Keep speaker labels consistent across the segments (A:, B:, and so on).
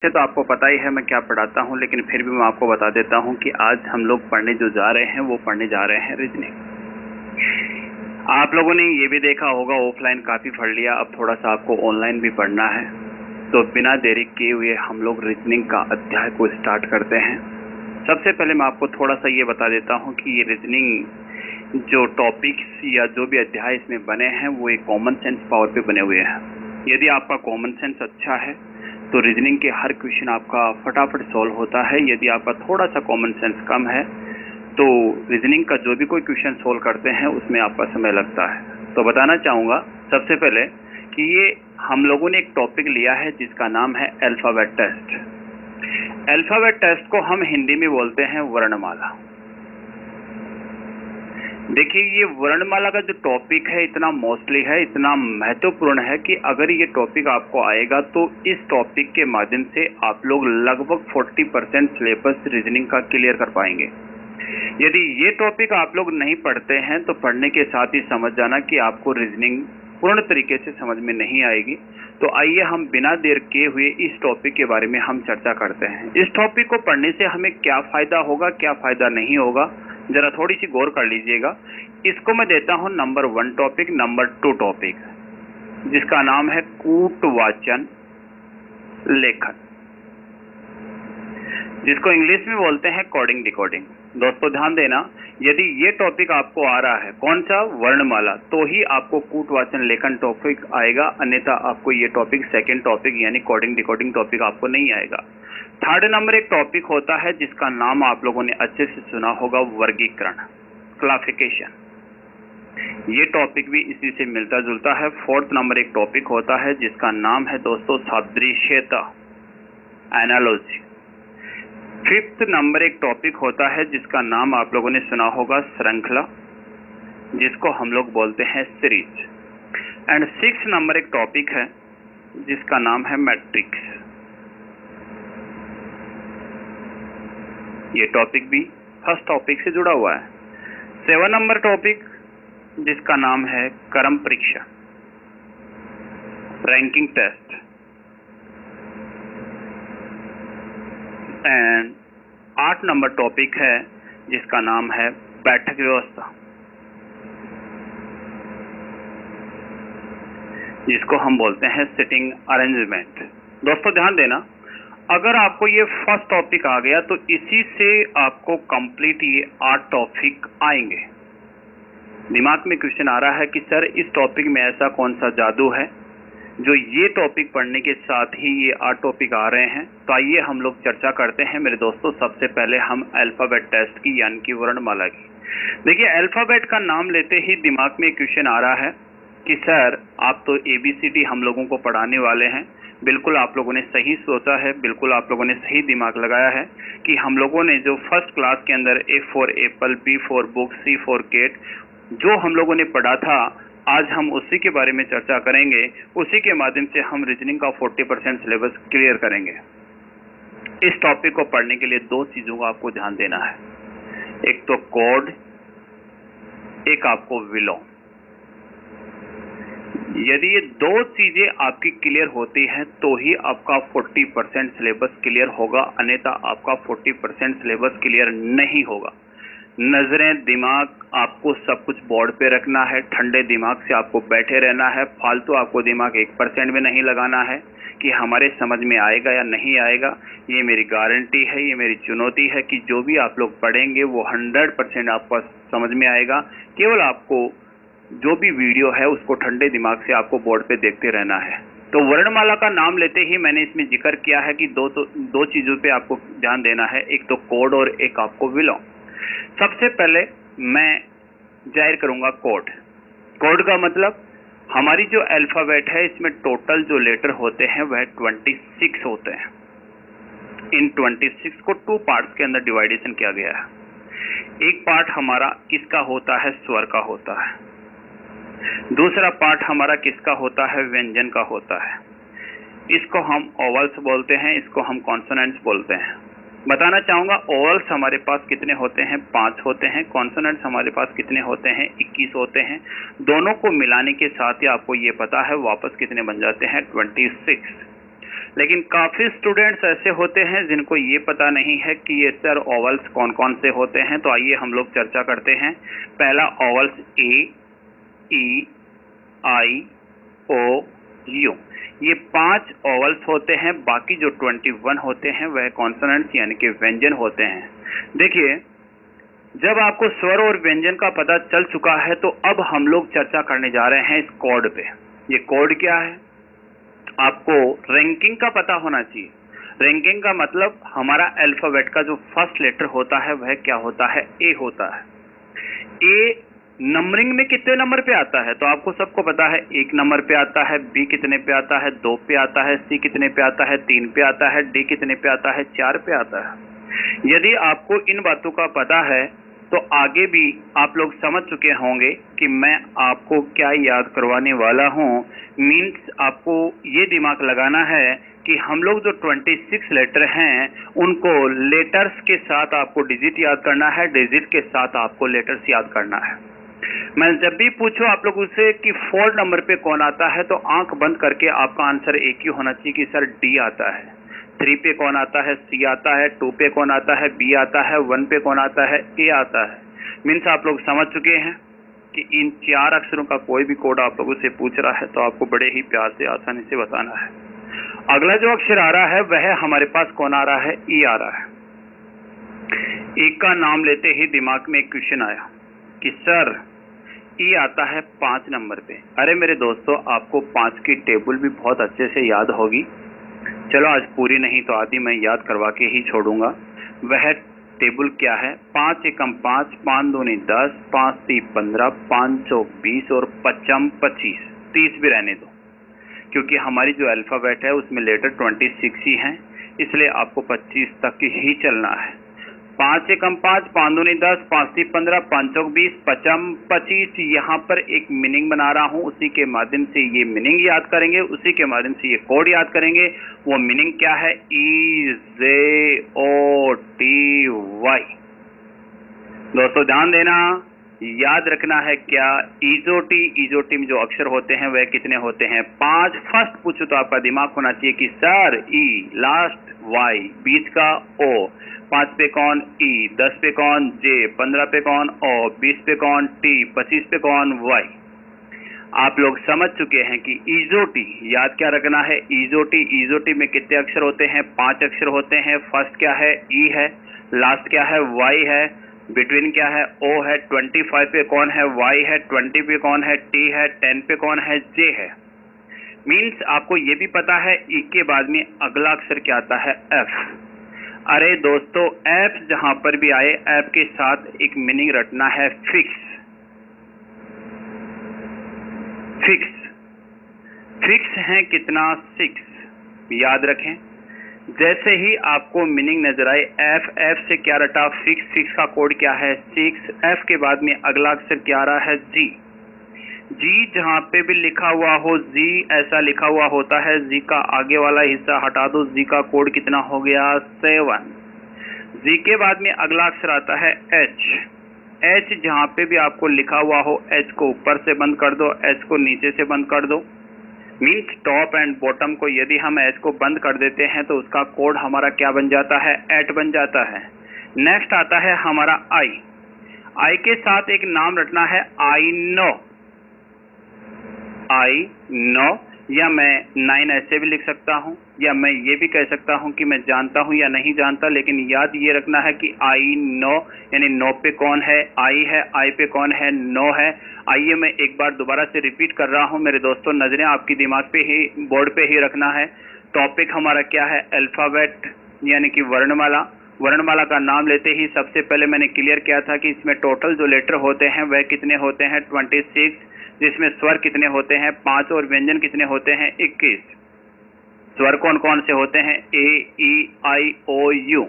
A: से तो आपको पता ही है मैं क्या पढ़ाता हूँ, लेकिन फिर भी मैं आपको बता देता हूँ कि आज हम लोग पढ़ने जो जा रहे हैं वो पढ़ने जा रहे हैं रीजनिंग। आप लोगों ने ये भी देखा होगा ऑफलाइन काफ़ी पढ़ लिया, अब थोड़ा सा आपको ऑनलाइन भी पढ़ना है। तो बिना देरी किए हुए हम लोग रीजनिंग का अध्याय को स्टार्ट करते हैं। सबसे पहले मैं आपको थोड़ा सा ये बता देता हूँ कि ये रीजनिंग जो टॉपिक्स या जो भी अध्याय इसमें बने हैं वो एक कॉमन सेंस पावर पे बने हुए हैं। यदि आपका कॉमन सेंस अच्छा है तो रीजनिंग के हर क्वेश्चन आपका फटाफट सॉल्व होता है। यदि आपका थोड़ा सा कॉमन सेंस कम है तो रीजनिंग का जो भी कोई क्वेश्चन सॉल्व करते हैं उसमें आपका समय लगता है। तो बताना चाहूँगा सबसे पहले कि ये हम लोगों ने एक टॉपिक लिया है जिसका नाम है अल्फ़ाबेट टेस्ट। अल्फ़ाबेट टेस्ट को हम हिंदी में बोलते हैं वर्णमाला। देखिए, ये वर्णमाला का जो टॉपिक है इतना मोस्टली है, इतना महत्वपूर्ण है कि अगर ये टॉपिक आपको आएगा तो इस टॉपिक के माध्यम से आप लोग लगभग 40% सिलेबस रीजनिंग का क्लियर कर पाएंगे। यदि ये टॉपिक आप लोग नहीं पढ़ते हैं तो पढ़ने के साथ ही समझ जाना कि आपको रीजनिंग पूर्ण तरीके से समझ में नहीं आएगी। तो आइए हम बिना देर किए हुए इस टॉपिक के बारे में हम चर्चा करते हैं। इस टॉपिक को पढ़ने से हमें क्या फ़ायदा होगा, क्या फ़ायदा नहीं होगा, जरा थोड़ी सी गौर कर लीजिएगा। इसको मैं देता हूं नंबर 1 टॉपिक, नंबर 2 टॉपिक, जिसका नाम है कूटवाचन लेखन, जिसको इंग्लिश में बोलते हैं कोडिंग डिकोडिंग। दोस्तों ध्यान देना, यदि ये टॉपिक आपको आ रहा है कौन सा, वर्णमाला, तो ही आपको कूटवाचन लेखन टॉपिक आएगा, अन्यथा आपको ये टॉपिक सेकंड टॉपिक यानी कोडिंग डिकोडिंग टॉपिक आपको नहीं आएगा। थर्ड नंबर एक टॉपिक होता है जिसका नाम आप लोगों ने अच्छे से सुना होगा, वर्गीकरण, क्लासिफिकेशन। ये टॉपिक भी इसी से मिलता जुलता है। फोर्थ नंबर एक टॉपिक होता है जिसका नाम है दोस्तों सादृश्यता, एनालॉजी। फिफ्थ नंबर एक टॉपिक होता है जिसका नाम आप लोगों ने सुना होगा, श्रृंखला, जिसको हम लोग बोलते हैं सीरीज। एंड सिक्स नंबर एक टॉपिक है जिसका नाम है मैट्रिक्स। ये टॉपिक भी फर्स्ट टॉपिक से जुड़ा हुआ है। 7 नंबर टॉपिक जिसका नाम है क्रम परीक्षा, ranking test. And 8 number topic है जिसका नाम है बैठक व्यवस्था, जिसको हम बोलते हैं सिटिंग अरेंजमेंट। दोस्तों ध्यान देना, अगर आपको ये फर्स्ट टॉपिक आ गया तो इसी से आपको कंप्लीट ये 8 टॉपिक आएंगे। दिमाग में क्वेश्चन आ रहा है कि सर इस टॉपिक में ऐसा कौन सा जादू है जो ये टॉपिक पढ़ने के साथ ही ये 8 टॉपिक आ रहे हैं। तो आइए हम लोग चर्चा करते हैं मेरे दोस्तों। सबसे पहले हम अल्फ़ाबेट टेस्ट की यानी कि वर्णमाला की। देखिए, अल्फ़ाबेट का नाम लेते ही दिमाग में क्वेश्चन आ रहा है कि सर आप तो ABCD हम लोगों को पढ़ाने वाले हैं। बिल्कुल आप लोगों ने सही सोचा है, बिल्कुल आप लोगों ने सही दिमाग लगाया है कि हम लोगों ने जो फर्स्ट क्लास के अंदर A for apple, B for book, C for cat जो हम लोगों ने पढ़ा था, आज हम उसी के बारे में चर्चा करेंगे। उसी के माध्यम से हम रीजनिंग का 40% सिलेबस क्लियर करेंगे। इस टॉपिक को पढ़ने के लिए 2 चीज़ों का आपको ध्यान देना है, एक तो कोड, एक आपको विलोम। यदि ये 2 चीजें आपकी क्लियर होती हैं तो ही आपका 40% सिलेबस क्लियर होगा, अन्यथा आपका 40% सिलेबस क्लियर नहीं होगा। नजरें, दिमाग, आपको सब कुछ बोर्ड पे रखना है, ठंडे दिमाग से आपको बैठे रहना है। फालतू आपको दिमाग 1% में नहीं लगाना है कि हमारे समझ में आएगा या नहीं आएगा। ये मेरी गारंटी है, ये मेरी चुनौती है कि जो भी आप लोग पढ़ेंगे वो 100% आपको समझ में आएगा। केवल आपको जो भी वीडियो है उसको ठंडे दिमाग से आपको बोर्ड पे देखते रहना है। तो वर्णमाला का नाम लेते ही मैंने इसमें जिक्र किया है कि दो चीजों पे आपको ध्यान देना है, एक तो कोड और एक आपको विलोम। सबसे पहले मैं जाहिर करूंगा कोड। कोड का मतलब हमारी जो अल्फ़ाबेट है इसमें टोटल जो लेटर होते हैं वह 26 होते हैं। इन 26 को 2 पार्ट्स के अंदर डिवाइडेशन किया गया है। एक पार्ट हमारा किसका होता है, स्वर का होता है। दूसरा पार्ट हमारा किसका होता है, व्यंजन का होता है। इसको हम ओवल्स बोलते हैं, इसको हम कॉन्सोनेंट्स बोलते हैं। बताना चाहूंगा ओवल्स हमारे पास कितने होते हैं, 5 होते हैं। कॉन्सोनेंट्स हमारे पास कितने होते हैं, 21 होते हैं। दोनों को मिलाने के साथ ही आपको ये पता है वापस कितने बन जाते हैं, 26। लेकिन काफ़ी स्टूडेंट्स ऐसे होते हैं जिनको ये पता नहीं है कि ये सर ओवल्स कौन कौन से होते हैं। तो आइए हम लोग चर्चा करते हैं। पहला vowels A, E, I, O, you, ये 5 ओवल्स होते हैं। बाकी जो 21 होते हैं वह कॉन्सोनेंट्स यानी कि व्यंजन होते हैं। देखिए, जब आपको स्वर और व्यंजन का पता चल चुका है तो अब हम लोग चर्चा करने जा रहे हैं इस कोड पे। ये कोड क्या है? आपको रैंकिंग का पता होना चाहिए। रैंकिंग का मतलब हमारा अल्फाबेट का जो फर्स्ट लेटर होता है वह क्या होता है? ए होता है। ए नंबरिंग में कितने नंबर पे आता है? तो आपको सबको पता है 1 नंबर पे आता है, बी कितने पे आता है? 2 पे आता है, सी कितने पे आता है? 3 पे आता है, डी कितने पे आता है? 4 पे आता है। यदि आपको इन बातों का पता है तो आगे भी आप लोग समझ चुके होंगे कि मैं आपको क्या याद करवाने वाला हूँ। मीन्स आपको ये दिमाग लगाना है कि हम लोग जो 26 लेटर हैं उनको लेटर्स के साथ आपको डिजिट याद करना है, डिजिट के साथ आपको लेटर्स याद करना है। मैं जब भी पूछूं आप लोग उससे कि 4 नंबर पे कौन आता है तो आंख बंद करके आपका आंसर एक ही होना चाहिए कि सर डी आता है। 3 पे कौन आता है? सी आता है। 2 पे कौन आता है? बी आता है। 1 पे कौन आता है? ए आता है। मीन्स आप लोग समझ चुके हैं कि इन 4 अक्षरों का कोई भी कोड आप लोगों से पूछ रहा है तो आपको बड़े ही प्यार से आसानी से बताना है। अगला जो अक्षर आ रहा है वह हमारे पास कौन आ रहा है? ई आ रहा है। ई का नाम लेते ही दिमाग में एक क्वेश्चन आया कि सर ई आता है 5 नंबर पे। अरे मेरे दोस्तों, आपको 5 की टेबल भी बहुत अच्छे से याद होगी। चलो आज पूरी नहीं तो आधी मैं याद करवा के ही छोड़ूंगा। वह टेबल क्या है? 5 एकम 5, 5 दूनी 10, 5 ती 15, 5 चौक 20 और 5 25, 30 भी रहने दो क्योंकि हमारी जो अल्फाबेट है उसमें लेटर 26 ही हैं, इसलिए आपको 25 तक ही चलना है। 5 एकम 5, 5 दूनी 10, 5 ती 15, 5 चौक 20, 5 25। यहाँ पर एक मीनिंग बना रहा हूँ, उसी के माध्यम से ये मीनिंग याद करेंगे, उसी के माध्यम से ये कोड याद करेंगे। वो मीनिंग क्या है? ई जे ओ टी वाई। दोस्तों ध्यान देना, याद रखना है क्या? ईजोटी। ईजोटी में जो अक्षर होते हैं वह कितने होते हैं? 5। फर्स्ट पूछो तो आपका दिमाग होना चाहिए कि सर ई, लास्ट वाई, बीच का ओ, 5 पे कौन? ई, 10 पे कौन? जे, 15 पे कौन? ओ, 20 पे कौन? टी, 25 पे कौन? वाई। आप लोग समझ चुके हैं कि ईजोटी याद क्या रखना है? ईजोटी। ईजोटी में कितने अक्षर होते हैं? 5 अक्षर होते हैं। फर्स्ट क्या है? ई है। लास्ट क्या है? वाई है। बिटवीन क्या है? ओ है। 25 पे कौन है? वाई है। 20 पे कौन है? टी है। 10 पे कौन है? जे है। मीन्स आपको ये भी पता है ई के बाद में अगला अक्षर क्या आता है? एफ। अरे दोस्तों, एफ जहां पर भी आए, एफ के साथ एक मीनिंग रटना है फिक्स। फिक्स। फिक्स है कितना? 6। याद रखें, जैसे ही आपको मीनिंग नजर आए एफ, एफ से क्या रटा? फिक्स। फिक्स का कोड क्या है? 6। एफ के बाद में अगला अक्षर क्या आ रहा है? जी। जी जहां पे भी लिखा हुआ हो, जी ऐसा लिखा हुआ होता है, जी का आगे वाला हिस्सा हटा दो। जी का कोड कितना हो गया? 7। जी के बाद में अगला अक्षर आता है एच। एच जहां पे भी आपको लिखा हुआ हो, एच को ऊपर से बंद कर दो, एच को नीचे से बंद कर दो। मीन्स टॉप एंड बॉटम को यदि हम एच को बंद कर देते हैं तो उसका कोड हमारा क्या बन जाता है? एट बन जाता है। नेक्स्ट आता है हमारा आई। आई के साथ एक नाम रटना है, आई नो। आई नो, या मैं 9 ऐसे भी लिख सकता हूं, या मैं ये भी कह सकता हूं कि मैं जानता हूं या नहीं जानता, लेकिन याद ये रखना है कि आई नो, यानी नो पे कौन है? आई है। आई पे कौन है? नो है। आइए मैं एक बार दोबारा से रिपीट कर रहा हूं मेरे दोस्तों, नजरें आपकी दिमाग पे ही, बोर्ड पे ही रखना है। टॉपिक हमारा क्या है? अल्फाबेट यानी कि वर्णमाला। वर्णमाला का नाम लेते ही सबसे पहले मैंने क्लियर किया था कि इसमें टोटल जो लेटर होते हैं वह कितने होते हैं? 26, जिसमें स्वर कितने होते हैं? 5 और व्यंजन कितने होते हैं? 21। स्वर कौन कौन से होते हैं? ए, ई, आई, ओ, यू।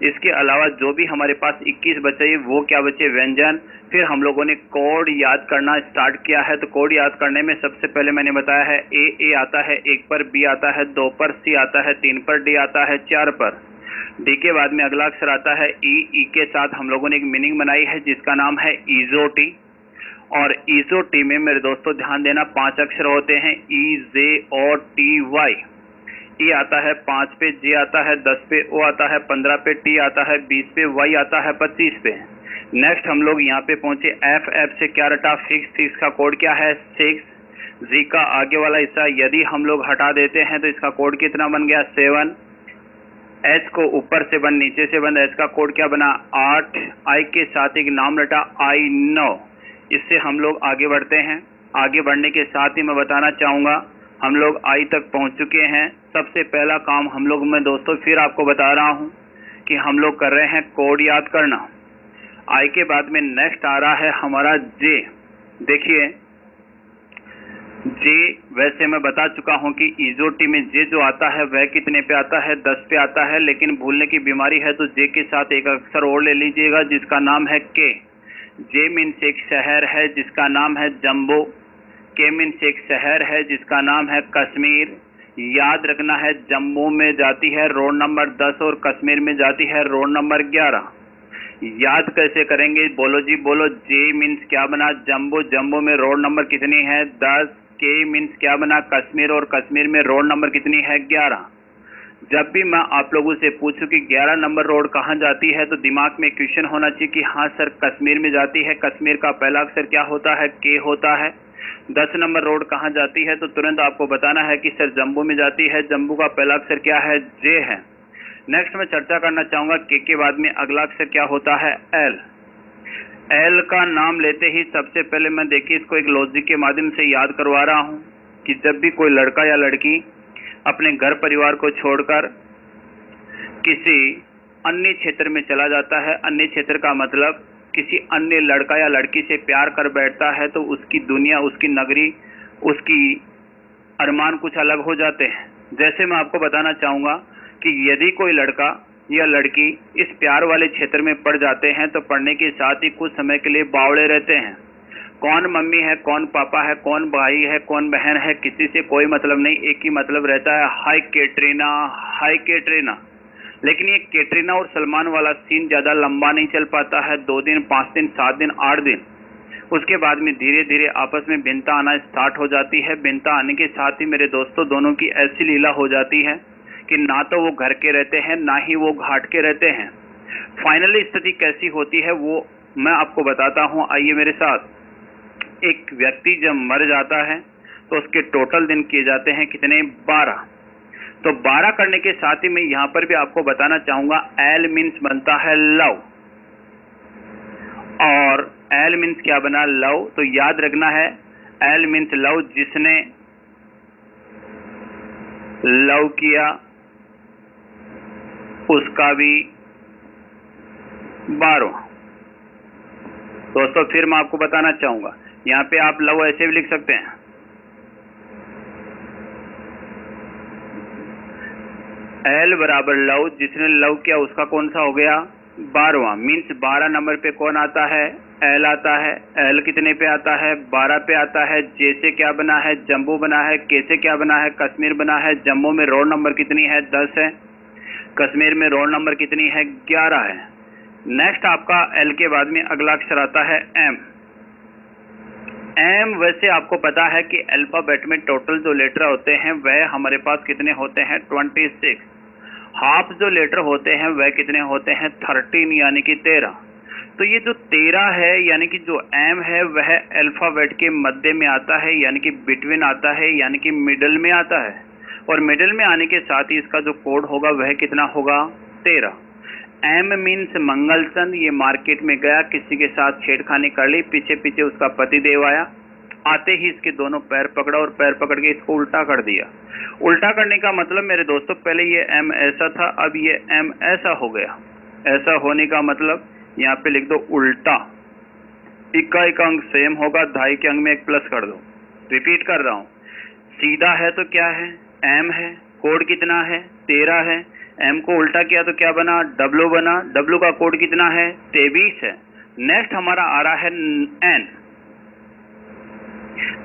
A: इसके अलावा जो भी हमारे पास 21 बचे वो क्या बचे? व्यंजन। फिर हम लोगों ने कोड याद करना स्टार्ट किया है। तो कोड याद करने में सबसे पहले मैंने बताया है ए आता है 1 पर, बी आता है 2 पर, सी आता है 3 पर, डी आता है 4 पर। डी के बाद में अगला अक्षर आता है ई के साथ हम लोगों ने एक मीनिंग बनाई है जिसका नाम है ईजोटी। और ईजोटी में मेरे दोस्तों ध्यान देना 5 अक्षर होते हैं, ई जे ओ टी वाई। E आता है 5 पे, J आता है 10 पे, O आता है 15 पे, T आता है 20 पे, Y आता है 25 पे। नेक्स्ट हम लोग यहाँ पे पहुंचे F से क्या रटा, फिक्स का कोड क्या है 6। Z का आगे वाला हिस्सा यदि हम लोग हटा देते हैं तो इसका कोड कितना बन गया 7। H को ऊपर से बन नीचे से बन, H का कोड क्या बना 8। I के साथ एक नाम रटा I 9। इससे हम लोग आगे बढ़ते हैं। आगे बढ़ने के साथ ही मैं बताना चाहूँगा हम लोग I तक पहुँच चुके हैं। सबसे पहला काम हम लोग, मैं दोस्तों फिर आपको बता रहा हूँ कि हम लोग कर रहे हैं कोड याद करना। I के बाद में नेक्स्ट आ रहा है हमारा J। देखिए J वैसे मैं बता चुका हूं कि इजोटी में J जो आता है वह कितने पे आता है 10 पे आता है, लेकिन भूलने की बीमारी है तो J के साथ एक अक्षर और ले लीजिएगा जिसका नाम है K। J मीन्स एक शहर है जिसका नाम है जम्बो। K मीन्स एक शहर है जिसका नाम है कश्मीर। याद रखना है जम्बो में जाती है रोड नंबर 10 और कश्मीर में जाती है रोड नंबर 11। याद कैसे करेंगे, बोलो जी बोलो। J मीन्स क्या बना जम्बो, जम्बो में रोड नंबर कितनी है 10। K मीन्स क्या बना कश्मीर, और कश्मीर में रोड नंबर कितनी है 11। जब भी मैं आप लोगों से पूछूं कि 11 नंबर रोड कहाँ जाती है तो दिमाग में क्वेश्चन होना चाहिए कि हाँ सर कश्मीर में जाती है। कश्मीर का पहला अक्षर क्या होता है K होता है। 10 नंबर रोड कहाँ जाती है तो तुरंत आपको बताना है कि सर जम्मू में जाती है। जम्मू का पहला अक्षर क्या है J है। नेक्स्ट मैं चर्चा करना चाहूँगा K के बाद में अगला अक्षर क्या होता है L। L का नाम लेते ही सबसे पहले मैं देखिए इसको एक लॉजिक के माध्यम से याद करवा रहा हूँ कि जब भी कोई लड़का या लड़की अपने घर परिवार को छोड़कर किसी अन्य क्षेत्र में चला जाता है, अन्य क्षेत्र का मतलब किसी अन्य लड़का या लड़की से प्यार कर बैठता है, तो उसकी दुनिया, उसकी नगरी, उसकी अरमान कुछ अलग हो जाते हैं। जैसे मैं आपको बताना चाहूँगा कि यदि कोई लड़का या लड़की इस प्यार वाले क्षेत्र में पड़ जाते हैं तो पढ़ने के साथ ही कुछ समय के लिए बावड़े रहते हैं। कौन मम्मी है, कौन पापा है, कौन भाई है, कौन बहन है, किसी से कोई मतलब नहीं। एक ही मतलब रहता है हाय कैटरीना, हाय कैटरीना। लेकिन ये कैटरीना और सलमान वाला सीन ज़्यादा लंबा नहीं चल पाता है, 2 दिन, 5 दिन, 7 दिन, 8 दिन। उसके बाद में धीरे धीरे आपस में भिन्नता आना स्टार्ट हो जाती है। भिन्नता आने के साथ ही मेरे दोस्तों दोनों की ऐसी लीला हो जाती है कि ना तो वो घर के रहते हैं ना ही वो घाट के रहते हैं। फाइनली स्थिति कैसी होती है वो मैं आपको बताता हूँ, आइए मेरे साथ। एक व्यक्ति जब मर जाता है तो उसके टोटल दिन किए जाते हैं कितने 12। तो 12 करने के साथ ही मैं यहाँ पर भी आपको बताना चाहूँगा L मीन्स बनता है लव, और L मीन्स क्या बना लव। तो याद रखना है L मीन्स लव, जिसने लव किया उसका भी 12। दोस्तों फिर मैं आपको बताना चाहूंगा, यहाँ पे आप लव ऐसे भी लिख सकते हैं L बराबर लव, जिसने लव किया उसका कौन सा हो गया 12वां। मीन्स 12 नंबर पे कौन आता है L आता है। L कितने पे आता है 12 पे आता है। J से क्या बना है जम्मू बना है। K से क्या बना है कश्मीर बना है। जम्मू में रोड नंबर कितनी है 10 है। कश्मीर में रोड नंबर कितनी है 11 है। नेक्स्ट आपका L के बाद में अगला अक्षर आता है M। M वैसे आपको पता है कि अल्फाबेट में टोटल जो लेटर होते हैं वह हमारे पास कितने होते हैं 26। हाफ जो लेटर होते हैं वह कितने होते हैं 13 यानी कि 13। तो ये जो 13 है यानी कि जो M है वह अल्फाबेट के मध्य में आता है, यानी कि बिटवीन आता है, यानी कि मिडल में आता है। और मिडल में आने के साथ ही इसका जो कोड होगा वह कितना होगा 13। M means Mangalchand. ये मार्केट में गया, किसी के साथ छेड़खानी कर ली, पीछे पीछे उसका पति देव आया। आते ही इसके दोनों पैर पकड़ा और पैर पकड़ के इसको उल्टा कर दिया। उल्टा करने का मतलब मेरे दोस्तों पहले ये M ऐसा था, अब ये M ऐसा हो गया। ऐसा होने का मतलब यहाँ पे लिख दो उल्टा। इक्का इक्का अंक सेम होगा, धाई के अंक में एक प्लस कर दो। रिपीट कर रहा हूँ, सीधा है तो क्या है M है, कोड कितना है 13 है। M को उल्टा किया तो क्या बना W बना। W का कोड कितना है 23 है। नेक्स्ट हमारा आ रहा है N।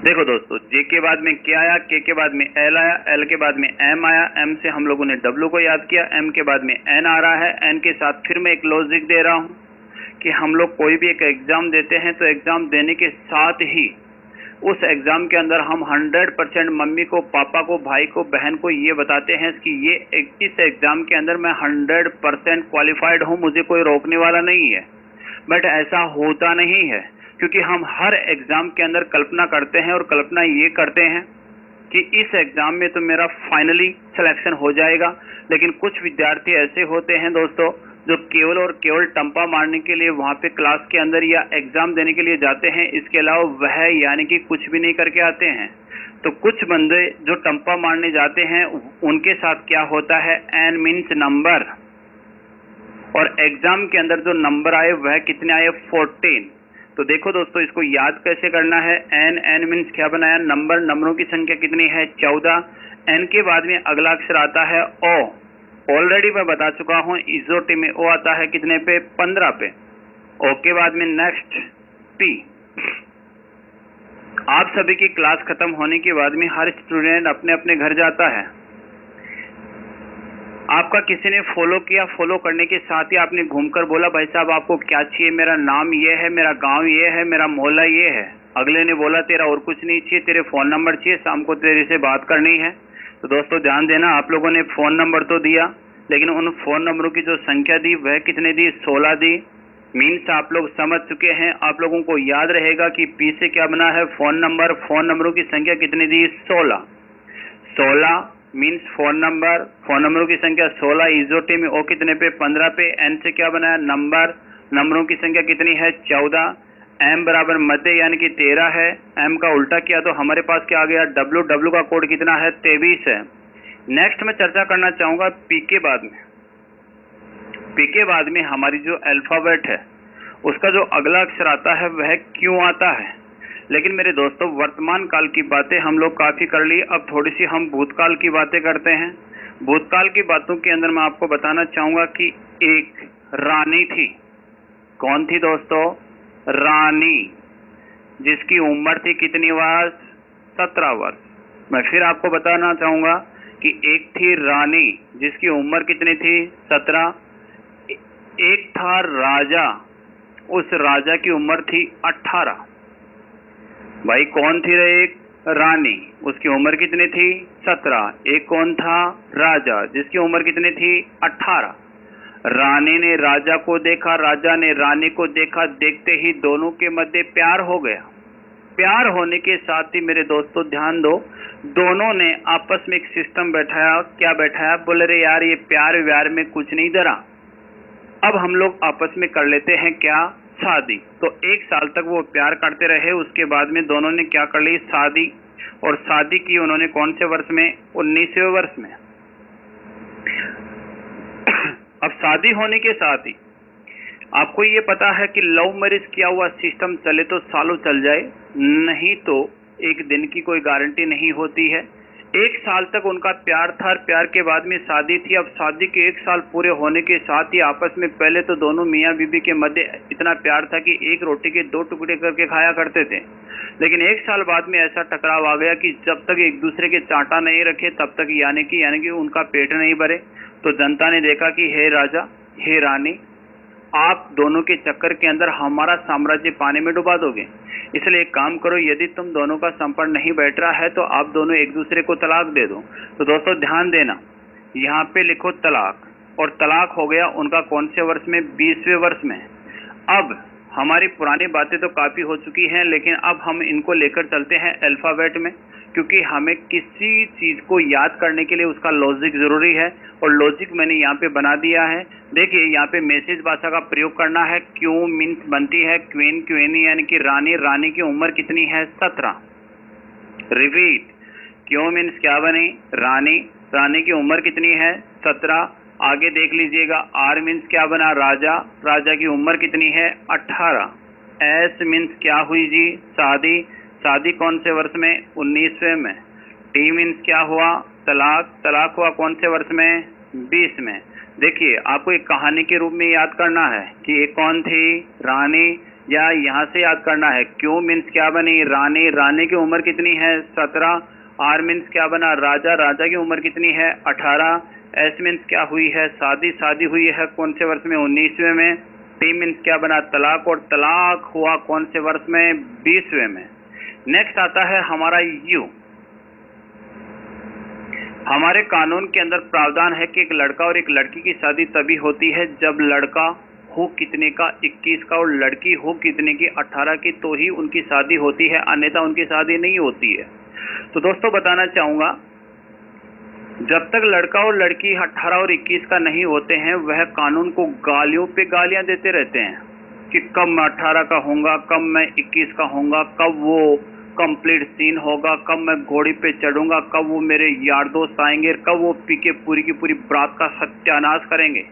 A: देखो दोस्तों, J के बाद में क्या आया, K के बाद में L आया, L के बाद में M आया, M से हम लोगों ने W को याद किया, M के बाद में N आ रहा है। N के साथ फिर मैं एक लॉजिक दे रहा हूँ कि हम लोग कोई भी एक एग्जाम देते हैं तो एग्जाम देने के साथ ही उस एग्जाम के अंदर हम 100% मम्मी को, पापा को, भाई को, बहन को ये बताते हैं कि इस एग्जाम के अंदर मैं 100% क्वालिफाइड हूँ, मुझे कोई रोकने वाला नहीं है। बट ऐसा होता नहीं है, क्योंकि हम हर एग्जाम के अंदर कल्पना करते हैं और कल्पना ये करते हैं कि इस एग्जाम में तो मेरा फाइनली सिलेक्शन हो जाएगा। लेकिन कुछ विद्यार्थी ऐसे होते हैं दोस्तों जो केवल और केवल टंपा मारने के लिए वहां पे क्लास के अंदर या एग्जाम देने के लिए जाते हैं, इसके अलावा वह यानी कि कुछ भी नहीं करके आते हैं। तो कुछ बंदे जो टंपा मारने जाते हैं उनके साथ क्या होता है, एन मीन्स नंबर, और एग्जाम के अंदर जो नंबर आए वह कितने आए, 14। तो देखो दोस्तों, इसको याद कैसे करना है। एन मीन्स क्या बनाया, नंबर, नंबरों की संख्या कितनी है, 14। एन के बाद में अगला अक्षर आता है ओ। ऑलरेडी मैं बता चुका हूं, इजोटी में ओ आता है कितने पे, 15 पे। ओ के बाद में नेक्स्ट पी। आप सभी की क्लास खत्म होने के बाद में हर स्टूडेंट अपने अपने घर जाता है। आपका किसी ने फॉलो किया, फॉलो करने के साथ ही आपने घूमकर बोला भाई साहब आपको क्या चाहिए, मेरा नाम ये है, मेरा गांव ये है, मेरा मोहल्ला ये है। अगले ने बोला तेरा और कुछ नहीं चाहिए, तेरे फोन नंबर चाहिए, शाम को तेरे से बात करनी है। तो दोस्तों ध्यान देना, आप लोगों ने फोन नंबर तो दिया, लेकिन उन फोन नंबरों की जो संख्या दी वह कितने दी, 16 दी। मीन्स आप लोग समझ चुके हैं, आप लोगों को याद रहेगा कि पी से क्या बना है, फोन नंबर। फोन नंबरों की संख्या कितनी दी, 16। 16 मीन्स फोन नंबर, फोन नंबरों की संख्या 16। इजोटी में ओ कितने पे, 15 पे। एन से क्या बनाया, नंबर, नंबरों की संख्या कितनी है, 14। एम बराबर मध्य यानी कि 13 है। एम का उल्टा किया तो हमारे पास क्या आ गया, डब्ल्यू। डब्ल्यू का कोड कितना है, 23 है। नेक्स्ट मैं चर्चा करना चाहूंगा पी के बाद में। पी के बाद में हमारी जो अल्फाबेट है उसका जो अगला अक्षर आता है वह क्यों आता है। लेकिन मेरे दोस्तों, वर्तमान काल की बातें हम लोग काफी कर ली, अब थोड़ी सी हम भूतकाल की बातें करते हैं। भूतकाल की बातों के अंदर मैं आपको बताना चाहूंगा कि एक रानी थी। कौन थी दोस्तों, रानी, जिसकी उम्र थी कितनी वर्ष, 17 वर्ष। मैं फिर आपको बताना चाहूंगा कि एक थी रानी जिसकी उम्र कितनी थी, 17। एक था राजा, उस राजा की उम्र थी 18। भाई कौन थी रे, एक रानी, उसकी उम्र कितनी थी, 17। एक कौन था, राजा, जिसकी उम्र कितनी थी, 18। रानी ने राजा को देखा, राजा ने रानी को देखा, देखते ही दोनों के मध्य प्यार हो गया। प्यार होने के साथ ही मेरे दोस्तों ध्यान दो, दोनों ने आपस में एक सिस्टम बैठाया। क्या बैठाया, बोले रे यार ये प्यार व्यार में कुछ नहीं धरा, अब हम लोग आपस में कर लेते हैं क्या, शादी। तो 1 साल तक वो प्यार करते रहे, उसके बाद में दोनों ने क्या कर ली, शादी। और शादी की उन्होंने कौन से वर्ष में, 19वें वर्ष में। अब शादी होने के साथ ही आपको ये पता है कि लव मैरिज किया हुआ सिस्टम चले तो सालों चल जाए, नहीं तो एक दिन की कोई गारंटी नहीं होती है। 1 साल तक उनका प्यार था, प्यार के बाद में शादी थी। अब शादी के 1 साल पूरे होने के साथ ही आपस में पहले तो दोनों मियाँ बीबी के मध्य इतना प्यार था कि एक रोटी के 2 टुकड़े करके खाया करते थे। लेकिन 1 साल बाद में ऐसा टकराव आ गया कि जब तक एक दूसरे के चांटा नहीं रखे तब तक यानी कि उनका पेट नहीं भरे। तो जनता ने देखा कि हे राजा, हे रानी, आप दोनों के चक्कर के अंदर हमारा साम्राज्य पानी में डुबा दोगे, इसलिए एक काम करो, यदि तुम दोनों का संपर्क नहीं बैठ रहा है तो आप दोनों एक दूसरे को तलाक दे दो। तो दोस्तों ध्यान देना, यहाँ पे लिखो तलाक, और तलाक हो गया उनका कौन से वर्ष में, 20वें वर्ष में। अब हमारी पुरानी बातें तो काफी हो चुकी हैं, लेकिन अब हम इनको लेकर चलते हैं अल्फाबेट में, क्योंकि हमें किसी चीज को याद करने के लिए उसका लॉजिक जरूरी है, और लॉजिक मैंने यहाँ पे बना दिया है। देखिए यहाँ पे मैसेज भाषा का प्रयोग करना है। क्यों मीन्स बनती है क्वीन, क्वीनी यानी कि रानी, रानी की उम्र कितनी है, 17। रिपीट, क्यों मीन्स क्या बनी, रानी, रानी की उम्र कितनी है, 17। आगे देख लीजिएगा, आर मीन्स क्या बना, राजा, राजा की उम्र कितनी है, 18। एस मीन्स क्या हुई जी, शादी, शादी कौन से वर्ष में, 19वें में। टी मीन्स क्या हुआ, तलाक, तलाक हुआ कौन से वर्ष में, 20 में। देखिए आपको एक कहानी के रूप में याद करना है कि एक कौन थी, रानी, या यहाँ से याद करना है क्यों मीन्स क्या बनी, रानी, रानी की उम्र कितनी है, 17। आर मीन्स क्या बना, राजा, राजा की उम्र कितनी है, 18। एस मीन्स क्या हुई है, शादी, शादी हुई है कौन से वर्ष में, 19वें में। टी मीन्स क्या बना, तलाक, और तलाक हुआ कौन से वर्ष में, 20वें में। नेक्स्ट आता है हमारा यू। हमारे कानून के अंदर प्रावधान है कि एक लड़का और एक लड़की की शादी तभी होती है जब लड़का हो कितने का 21 का और लड़की हो कितने की 18 की, तो ही उनकी शादी होती है, अन्यथा उनकी शादी नहीं होती है। तो दोस्तों बताना चाहूंगा, जब तक लड़का और लड़की 18 और 21 का नहीं होते हैं वह कानून को गालियों पे गालियां देते रहते हैं कि कब मैं 18 का होऊंगा, कब मैं 21 का होऊंगा, कब वो कंप्लीट सीन होगा, कब मैं घोड़ी पे चढ़ूंगा, कब वो मेरे यार दोस्त आएंगे, कब वो पी के पूरी की पूरी बारात का सत्यानाश करेंगे।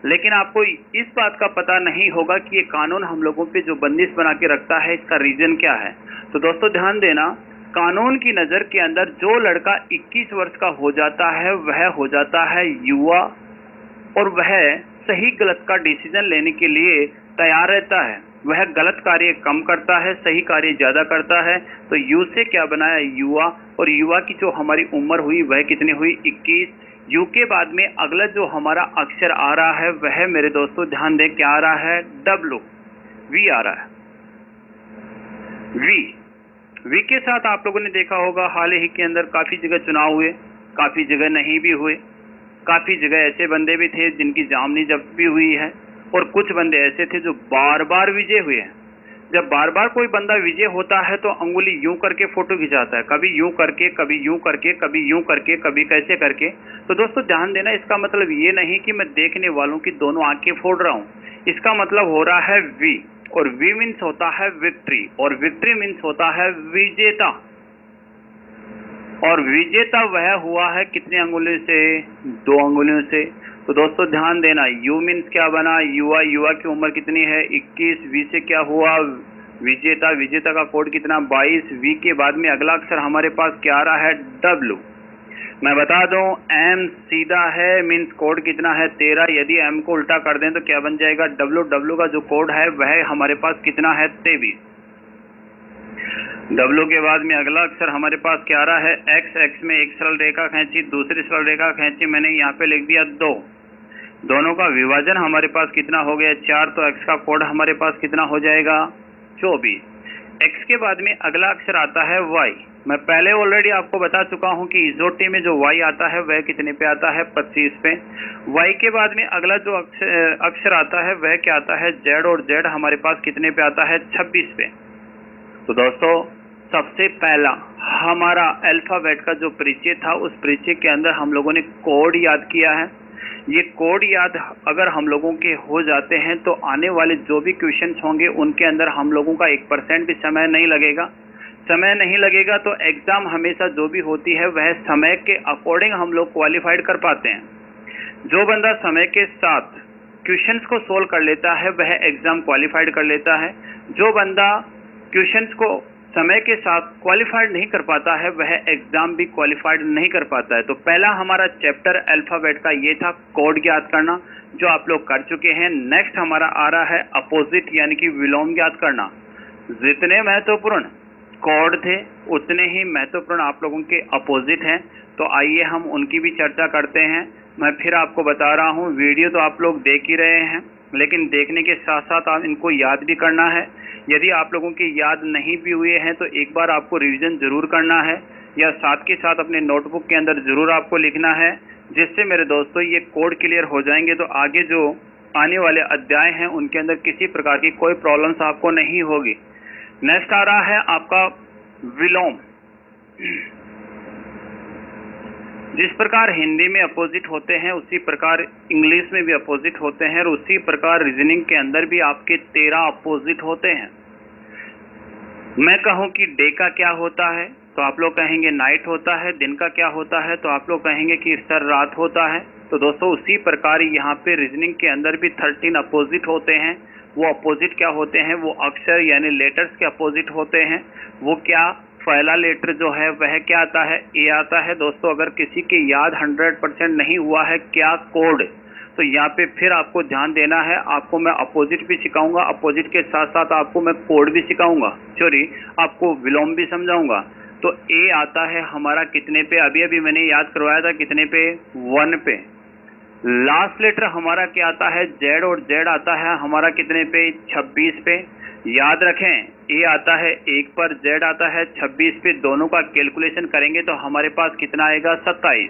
A: लेकिन आपको इस बात का पता नहीं होगा कि ये कानून हम लोगों पे जो बंदिश बना के रखता है इसका रीजन क्या है। तो दोस्तों ध्यान देना, कानून की नज़र के अंदर जो लड़का 21 वर्ष का हो जाता है वह हो जाता है युवा, और वह सही गलत का डिसीजन लेने के लिए तैयार रहता है। वह गलत कार्य कम करता है, सही कार्य ज़्यादा करता है। तो यू से क्या बनाया, युवा, और युवा की जो हमारी उम्र हुई वह कितनी हुई, 21। यू के बाद में अगला जो हमारा अक्षर आ रहा है वह मेरे दोस्तों ध्यान दें क्या आ रहा है, डब्ल्यू, वी आ रहा है। वी के साथ आप लोगों ने देखा होगा हाल ही के अंदर काफ़ी जगह चुनाव हुए, काफ़ी जगह नहीं भी हुए, काफ़ी जगह ऐसे बंदे भी थे जिनकी जामनी जब्त भी हुई है, और कुछ बंदे ऐसे थे जो बार बार विजय हुए हैं। जब बार बार कोई बंदा विजय होता है तो अंगुली यूं करके फोटो खिंचाता है, कभी यूं करके, कभी यूं करके, कभी यूं करके, कभी कैसे करके। तो दोस्तों ध्यान देना, इसका मतलब ये नहीं कि मैं देखने वालों की दोनों आंखें फोड़ रहा हूँ। इसका मतलब हो रहा है वी, और वी मीन्स होता है विक्ट्री, और विक्ट्री मीन्स होता है विजेता। और विजेता वह हुआ है कितनी अंगुलियों से, 2 अंगुलियों से। तो दोस्तों ध्यान देना, यू मीन्स क्या बना, युवा, युवा की उम्र कितनी है, 21। वी से क्या हुआ, विजेता, विजेता का कोड कितना, 22। वी के बाद में अगला अक्षर हमारे पास क्या आ रहा है, डब्ल्यू। मैं बता दूं, एम सीधा है, मीन्स कोड कितना है, 13। यदि एम को उल्टा कर दें तो क्या बन जाएगा, डब्ल्यू। डब्ल्यू का जो कोड है वह हमारे पास कितना है, 23। डब्ल्यू के बाद में अगला अक्षर हमारे पास क्या आ रहा है, एक्स। एक्स में एक सरल रेखा खींची, दूसरी सरल रेखा खींची, मैंने यहाँ पे लिख दिया 2। दोनों का विभाजन हमारे पास कितना हो गया, 4। तो एक्स का कोड हमारे पास कितना हो जाएगा, 24। एक्स के बाद में अगला अक्षर आता है वाई। मैं पहले ऑलरेडी आपको बता चुका हूँ कि इजोटी में जो वाई आता है वह कितने पे आता है, 25 पे। वाई के बाद में अगला जो अक्षर आता है वह क्या आता है, जेड, और जेड हमारे पास कितने पे आता है, 26 पे। तो दोस्तों सबसे पहला हमारा अल्फाबेट का जो परिचय था, उस परिचय के अंदर हम लोगों ने कोड याद किया है। ये कोड याद अगर हम लोगों के हो जाते हैं तो आने वाले जो भी क्वेश्चंस होंगे उनके अंदर हम लोगों का 1% भी समय नहीं लगेगा। समय नहीं लगेगा तो एग्जाम हमेशा जो भी होती है वह समय के अकॉर्डिंग हम लोग क्वालिफाइड कर पाते हैं। जो बंदा समय के साथ क्वेश्चंस को सोल्व कर लेता है वह एग्जाम क्वालिफाइड कर लेता है। जो बंदा क्वेश्चंस को समय के साथ क्वालिफाइड नहीं कर पाता है वह एग्जाम भी क्वालिफाइड नहीं कर पाता है। तो पहला हमारा चैप्टर अल्फाबेट का ये था, कोड ज्ञात करना, जो आप लोग कर चुके हैं। नेक्स्ट हमारा आ रहा है अपोजिट यानी कि विलोम ज्ञात करना। जितने महत्वपूर्ण कोड थे उतने ही महत्वपूर्ण आप लोगों के अपोजिट हैं। तो आइए हम उनकी भी चर्चा करते हैं। मैं फिर आपको बता रहा हूँ, वीडियो तो आप लोग देख ही रहे हैं, लेकिन देखने के साथ साथ आप इनको याद भी करना है। यदि आप लोगों के याद नहीं भी हुए हैं तो एक बार आपको रिवीजन जरूर करना है, या साथ के साथ अपने नोटबुक के अंदर जरूर आपको लिखना है, जिससे मेरे दोस्तों ये कोड क्लियर हो जाएंगे तो आगे जो आने वाले अध्याय हैं उनके अंदर किसी प्रकार की कोई प्रॉब्लम्स आपको नहीं होगी। नेक्स्ट आ रहा है आपका विलोम। जिस प्रकार हिंदी में अपोजिट होते हैं उसी प्रकार इंग्लिश में भी अपोजिट होते हैं, और उसी प्रकार रीजनिंग के अंदर भी आपके 13 अपोजिट होते हैं। मैं कहूं कि डे का क्या होता है तो आप लोग कहेंगे नाइट होता है, दिन का क्या होता है तो आप लोग कहेंगे कि सर रात होता है। तो दोस्तों उसी प्रकार यहाँ पे रीजनिंग के अंदर भी 13 अपोजिट होते हैं। वो अपोजिट क्या होते हैं, वो अक्षर यानी लेटर्स के अपोजिट होते हैं। वो क्या, पहला लेटर जो है वह क्या आता है, ए आता है। दोस्तों अगर किसी के याद 100% नहीं हुआ है क्या कोड, तो यहाँ पे फिर आपको ध्यान देना है। आपको मैं अपोजिट भी सिखाऊंगा, अपोजिट के साथ साथ आपको मैं कोड भी सिखाऊंगा, सॉरी आपको विलोम भी समझाऊंगा। तो ए आता है हमारा कितने पे, अभी अभी मैंने याद करवाया था कितने पे, 1 पे। लास्ट लेटर हमारा क्या आता है, जेड, और जेड आता है हमारा कितने पे, 26 पे। याद रखें, ए आता है 1 पर, जेड आता है 26 पे, दोनों का कैलकुलेशन करेंगे तो हमारे पास कितना आएगा 27।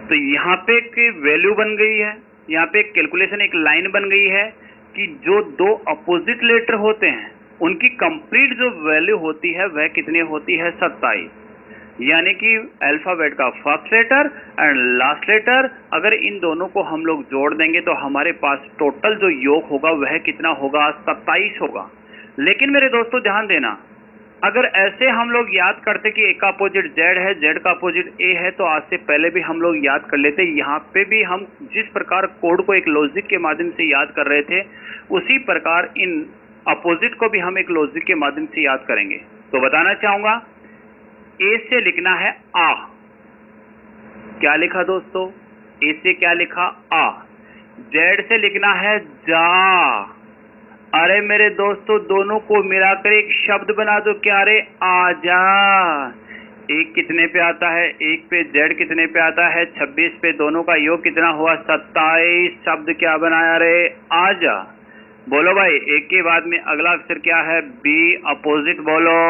A: तो यहाँ पे एक वैल्यू बन गई है, यहाँ पे एक कैलकुलेशन, एक लाइन बन गई है कि जो दो अपोजिट लेटर होते हैं उनकी कंप्लीट जो वैल्यू होती है वह कितनी होती है 27। यानी कि अल्फाबेट का first letter and last letter, अगर इन दोनों को हम लोग जोड़ देंगे तो हमारे पास टोटल जो योग होगा वह कितना होगा 27 होगा। लेकिन मेरे दोस्तों ध्यान देना, अगर ऐसे हम लोग याद करते कि ए का अपोजिट जेड है, जेड का अपोजिट ए है, तो आज से पहले भी हम लोग याद कर लेते। यहाँ पे भी हम जिस प्रकार कोड को एक लॉजिक के माध्यम से याद कर रहे थे, उसी प्रकार इन अपोजिट को भी हम एक लॉजिक के माध्यम से याद करेंगे। तो बताना चाहूंगा, ए से लिखना है आ, क्या लिखा दोस्तों, ए से क्या लिखा आ। जेड से लिखना है जा, अरे मेरे दोस्तों दोनों को मिलाकर एक शब्द बना दो, क्या रे, आजा। एक कितने पे आता है, एक पे, जेड कितने पे आता है 26 पे, दोनों का योग कितना हुआ 27। शब्द क्या बनाया रे, आजा। बोलो भाई, एक के बाद में अगला अक्षर क्या है, बी, अपोजिट बोलो,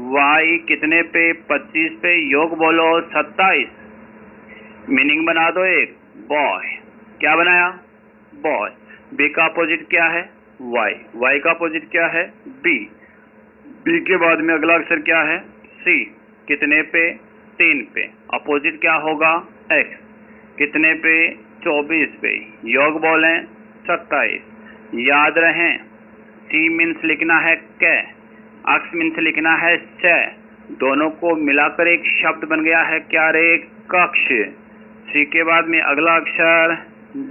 A: वाई कितने पे 25 पे, योग बोलो 27। मीनिंग बना दो एक, बॉय, क्या बनाया, बॉय। बी का अपोजिट क्या है, वाई, वाई का अपोजिट क्या है, बी, बी के बाद में अगला अक्षर क्या है, सी, कितने पे 3 पे, अपोजिट क्या होगा, एक्स, कितने पे 24 पे, योग बोलें 27। याद रहें, सी मीन्स लिखना है कै, अक्स मीन्स लिखना है छ, दोनों को मिलाकर एक शब्द बन गया है, क्या रे, कक्ष। सी के बाद में अगला अक्षर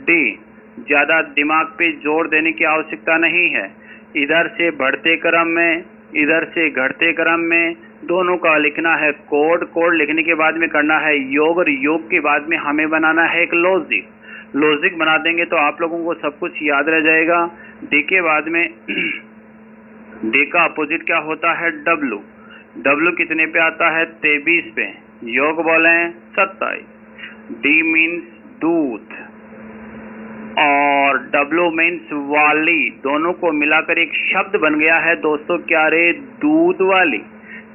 A: डी, ज्यादा दिमाग पे जोर देने की आवश्यकता नहीं है, इधर से बढ़ते क्रम में, इधर से घटते क्रम में, दोनों का लिखना है कोड, कोड लिखने के बाद में करना है योग, और योग के बाद में हमें बनाना है एक लॉजिक। लॉजिक बना देंगे तो आप लोगों को सब कुछ याद रह जाएगा। डी के बाद में डी का अपोजिट क्या होता है, डब्लू, डब्लू कितने पे आता है 23 पे, योग बोलें 27। डी मीन्स दूध और डब्लू मीन्स वाली, दोनों को मिलाकर एक शब्द बन गया है दोस्तों, क्या रे, दूध वाली।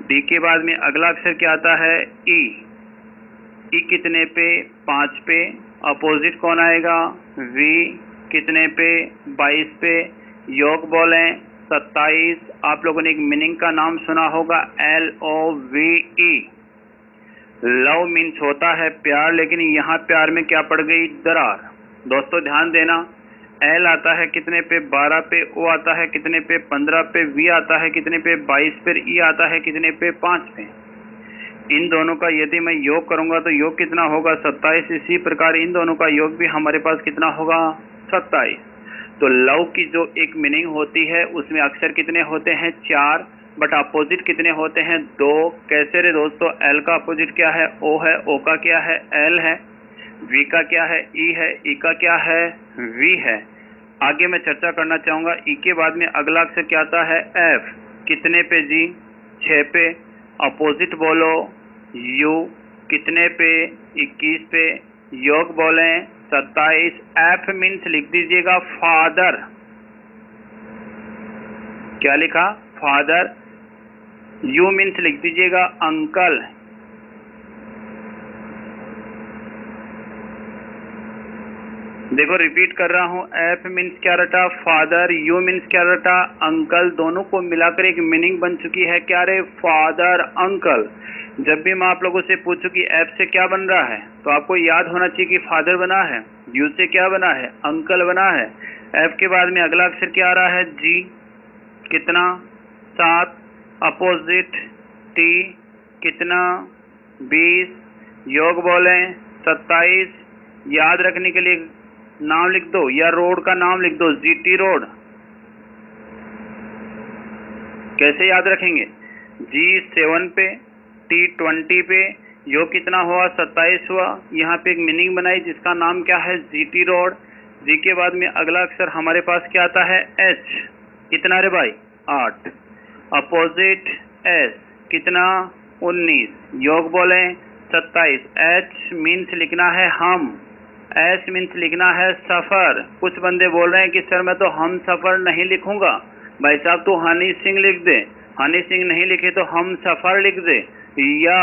A: डी के बाद में अगला अक्षर क्या आता है, ई, ई कितने पे 5 पे, अपोजिट कौन आएगा, वी, कितने पे 22 पे, योग बोलें 27। आप लोगों ने एक मीनिंग का नाम सुना होगा, LOVE। लव मीन्स होता है प्यार, लेकिन यहाँ प्यार में क्या पड़ गई, दरार। दोस्तों ध्यान देना, एल आता है कितने पे 12 पे, ओ आता है कितने पे 15 पे, वी आता है कितने पे 22 पे, ई आता है कितने पे 5 पे। इन दोनों का यदि मैं योग करूंगा तो योग कितना होगा 27। इसी प्रकार इन दोनों का योग भी हमारे पास कितना होगा 27। तो लव की जो एक मीनिंग होती है उसमें अक्षर कितने होते हैं 4, बट अपोजिट कितने होते हैं 2। कैसे रे दोस्तों, एल का अपोजिट क्या है, ओ है, ओ का क्या है, एल है, वी का क्या है, ई है, ई का क्या है, वी है। आगे मैं चर्चा करना चाहूंगा, ई के बाद में अगला अक्षर क्या आता है, एफ, कितने पे जी 6 पे, अपोजिट बोलो यू, कितने पे 21 पे, योग बोलें 27। एफ मीन्स लिख दीजिएगा फादर, क्या लिखा, फादर। यू मीन्स लिख दीजिएगा अंकल, देखो रिपीट कर रहा हूँ, एफ मीन्स क्या रटा, फादर, यू मीन्स क्या रटा, अंकल, दोनों को मिलाकर एक मीनिंग बन चुकी है, क्या रे, फादर, अंकल। जब भी मैं आप लोगों से पूछूं कि एफ से क्या बन रहा है तो आपको याद होना चाहिए कि फादर बना है, यू से क्या बना है, अंकल बना है। एफ के बाद में अगला अक्षर क्या आ रहा है, जी, कितना 7, अपोजिट टी, कितना 20, योग बोलें 27। याद रखने के लिए नाम लिख दो या रोड का नाम लिख दो, जीटी रोड। कैसे याद रखेंगे, जी 7 पे, टी 20 पे, योग कितना हुआ 27 हुआ। यहाँ पे एक मीनिंग बनाई जिसका नाम क्या है, जीटी रोड। जी के बाद में अगला अक्षर हमारे पास क्या आता है, एच, कितना रे भाई 8, अपोजिट एस, कितना 19, योग बोलें 27। एच मीन्स लिखना है हम, एस मीन्स लिखना है सफर। कुछ बंदे बोल रहे हैं कि सर मैं तो हम सफर नहीं लिखूंगा, भाई साहब तू हनी सिंह लिख दे, हनी सिंह नहीं लिखे तो हम सफर लिख दे, या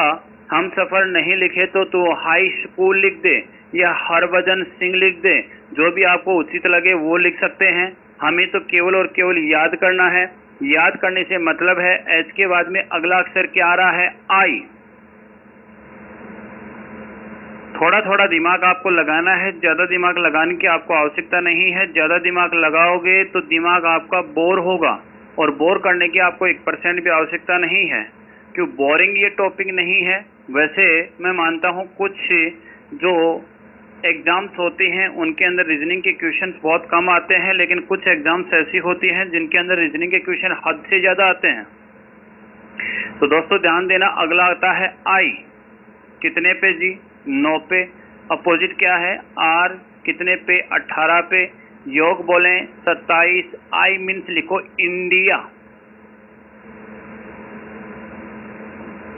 A: हम सफर नहीं लिखे तो तू हाई स्कूल लिख दे, या हरभजन सिंह लिख दे, जो भी आपको उचित लगे वो लिख सकते हैं। हमें तो केवल और केवल याद करना है। याद करने से मतलब है एच के बाद में अगला अक्षर क्या आ रहा है, आई। थोड़ा थोड़ा दिमाग आपको लगाना है, ज्यादा दिमाग लगाने की आपको आवश्यकता नहीं है। ज्यादा दिमाग लगाओगे तो दिमाग आपका बोर होगा, और बोर करने की आपको 1% भी आवश्यकता नहीं है, क्यों बोरिंग ये टॉपिक नहीं है। वैसे मैं मानता हूँ कुछ जो एग्जाम्स होते हैं उनके अंदर रीजनिंग के क्वेश्चंस बहुत कम आते हैं, लेकिन कुछ एग्जाम्स ऐसी होती हैं जिनके अंदर रीजनिंग के क्वेश्चन हद से ज्यादा आते हैं। तो दोस्तों ध्यान देना, अगला आता है आई। कितने पे जी, 9 पे। अपोजिट क्या है, आर। कितने पे, 18 पे। योग बोलें 27। आई मीन्स लिखो इंडिया।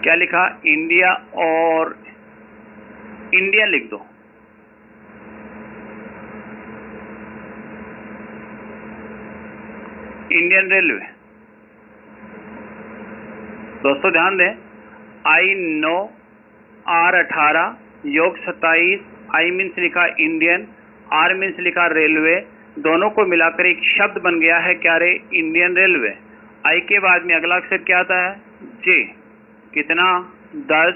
A: क्या लिखा, इंडिया, और इंडिया लिख दो। Indian railway. दोस्तों ध्यान दें, आई 9, आर 18, योग 27। आई मीन्स लिखा इंडियन, आर मीन्स लिखा रेलवे, दोनों को मिलाकर एक शब्द बन गया है क्या रे, इंडियन रेलवे। आई के बाद में अगला अक्षर क्या आता है, जे। कितना, 10।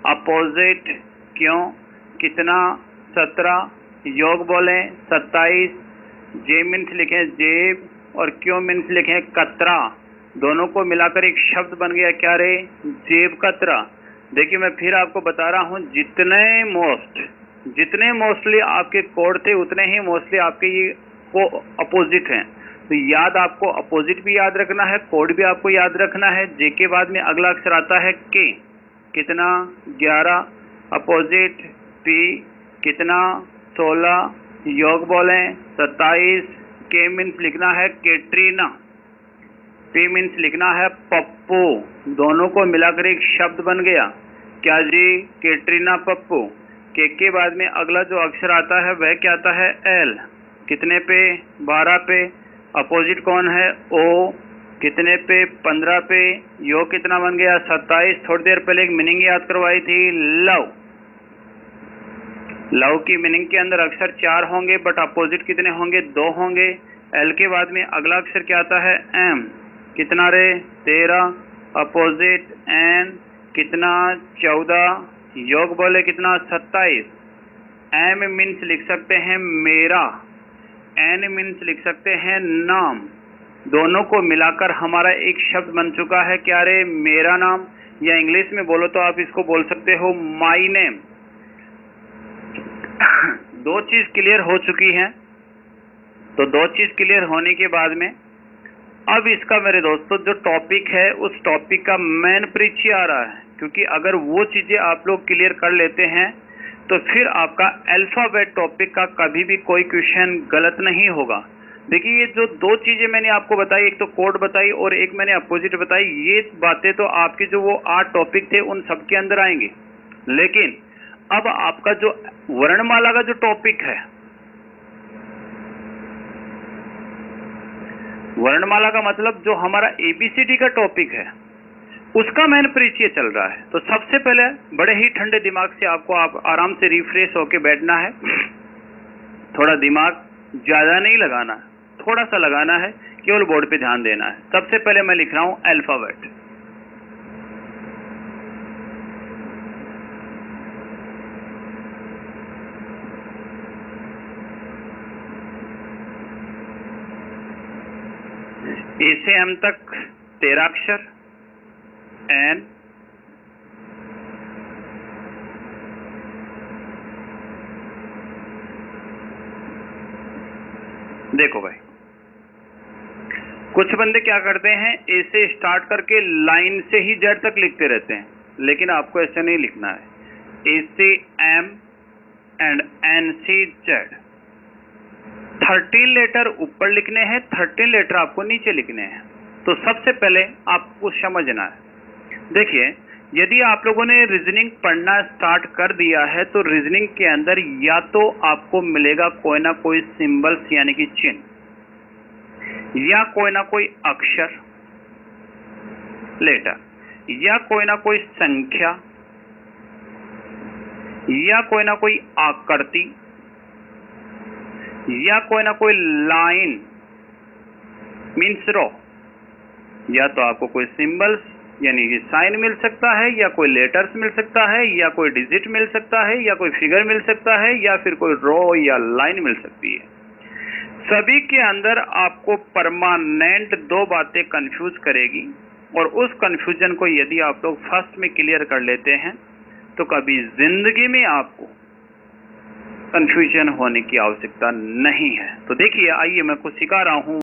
A: अपोजिट क्यों, कितना, 17। योग बोलें 27। जे मीन्स लिखें जेब, और क्यों मीन्स लिखें कतरा, दोनों को मिलाकर एक शब्द बन गया क्या रे, जेब कतरा। देखिए मैं फिर आपको बता रहा हूं, जितने मोस्टली आपके कोड थे उतने ही मोस्टली आपके ये को अपोजिट हैं। तो याद आपको अपोजिट भी याद रखना है, कोड भी आपको याद रखना है। जे के बाद में अगला अक्षर आता है के। कितना, 11। Opposite P. कितना, 16। योग बोलें 27। के मीन्स लिखना है कैटरीना, पी मीन्स लिखना है पप्पू, दोनों को मिलाकर एक शब्द बन गया क्या जी, कैटरीना पप्पू। के बाद में अगला जो अक्षर आता है वह क्या आता है, एल। कितने पे, 12 पे। अपोजिट कौन है, ओ। कितने पे, 15 पे। यो कितना बन गया, 27। थोड़ी देर पहले एक मीनिंग याद करवाई थी, लव। लव की मीनिंग के अंदर अक्षर 4 होंगे, बट अपोजिट कितने होंगे, 2 होंगे। एल के बाद में अगला अक्षर क्या आता है, एम। कितना रे, 13। अपोजिट एन। कितना, 14। योग बोले कितना, 27। एम मीन्स लिख सकते हैं मेरा, एन मीन्स लिख सकते हैं नाम, दोनों को मिलाकर हमारा एक शब्द बन चुका है क्या रे, मेरा नाम। या इंग्लिश में बोलो तो आप इसको बोल सकते हो माई नेम। दो चीज क्लियर हो चुकी हैं। तो दो चीज क्लियर होने के बाद में अब इसका मेरे दोस्तों जो टॉपिक है उस टॉपिक का मेन परिचय आ रहा है, क्योंकि अगर वो चीजें आप लोग क्लियर कर लेते हैं तो फिर आपका अल्फाबेट टॉपिक का कभी भी कोई क्वेश्चन गलत नहीं होगा। देखिए ये जो दो चीजें मैंने आपको बताई, एक तो कोड बताई और एक मैंने अपोजिट बताई, ये बातें तो आपके जो वो 8 टॉपिक थे उन सब के अंदर आएंगे। लेकिन अब आपका जो वर्णमाला का जो टॉपिक है, वर्णमाला का मतलब जो हमारा एबीसीडी का टॉपिक है उसका मैंने परिचय चल रहा है। तो सबसे पहले बड़े ही ठंडे दिमाग से आपको आप आराम से रिफ्रेश होके बैठना है। थोड़ा दिमाग ज्यादा नहीं लगाना, थोड़ा सा लगाना है, केवल बोर्ड पे ध्यान देना है। सबसे पहले मैं लिख रहा हूं अल्फाबेट। ए से एम तक 13 अक्षर, एन, देखो भाई कुछ बंदे क्या करते हैं, ए से स्टार्ट करके लाइन से ही जेड तक लिखते रहते हैं, लेकिन आपको ऐसा नहीं लिखना है। ए से एम एंड एन से जेड, 13 लेटर ऊपर लिखने हैं, 13 लेटर आपको नीचे लिखने हैं। तो सबसे पहले आपको समझना है, देखिए यदि आप लोगों ने रीजनिंग पढ़ना स्टार्ट कर दिया है तो रीजनिंग के अंदर या तो आपको मिलेगा कोई ना कोई सिंबल्स यानी कि चिन्ह, या कोई ना कोई अक्षर लेटर, या कोई ना कोई संख्या, या कोई ना कोई आकृति, या कोई ना कोई लाइन मीन्स रो, या तो आपको कोई सिंबल्स यानी कि साइन मिल सकता है, या कोई लेटर्स मिल सकता है, या कोई डिजिट मिल सकता है, या कोई फिगर मिल सकता है, या फिर कोई रो या लाइन मिल सकती है। सभी के अंदर आपको परमानेंट दो बातें कंफ्यूज करेगी, और उस कंफ्यूजन को यदि आप लोग फर्स्ट में क्लियर कर लेते हैं तो कभी जिंदगी में आपको कंफ्यूजन होने की आवश्यकता नहीं है। तो देखिए, आइए मैं कुछ सिखा रहा हूं।